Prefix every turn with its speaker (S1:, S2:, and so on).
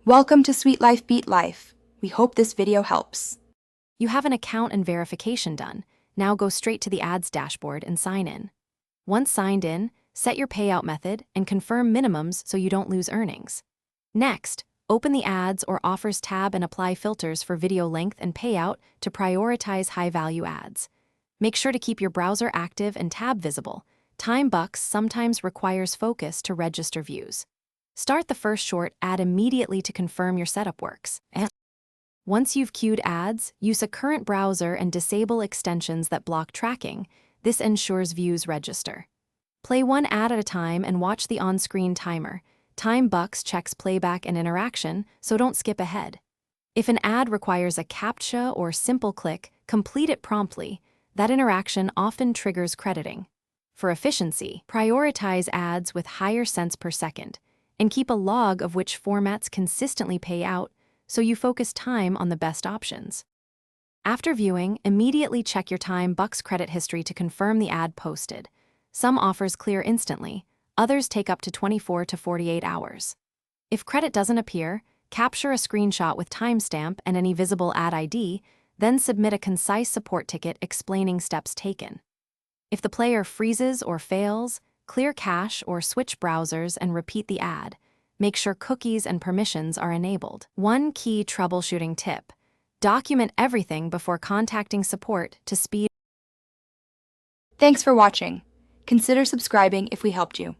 S1: Welcome to Sweet Life Beat Life. We hope this video helps.
S2: You have an account and verification done. Now go straight to the ads dashboard and sign in. Once signed in, set your payout method and confirm minimums so you don't lose earnings. Next, open the Ads or Offers tab and apply filters for video length and payout to prioritize high-value ads. Make sure to keep your browser active and tab visible. Timebucks sometimes requires focus to register views. Start the first short ad immediately to confirm your setup works. And once you've queued ads, use a current browser and disable extensions that block tracking. This ensures views register. Play one ad at a time and watch the on-screen timer. Timebucks checks playback and interaction, so don't skip ahead. If an ad requires a CAPTCHA or simple click, complete it promptly. That interaction often triggers crediting. For efficiency, prioritize ads with higher cents per second, and keep a log of which formats consistently pay out so you focus time on the best options. After viewing, immediately check your Timebucks credit history to confirm the ad posted. Some offers clear instantly, others take up to 24 to 48 hours. If credit doesn't appear, capture a screenshot with timestamp and any visible ad ID, then submit a concise support ticket explaining steps taken. If the player freezes or fails, clear cache or switch browsers and repeat the ad. Make sure cookies and permissions are enabled. One key troubleshooting tip: document everything before contacting support to speed.
S1: Thanks for watching. Consider subscribing if we helped you.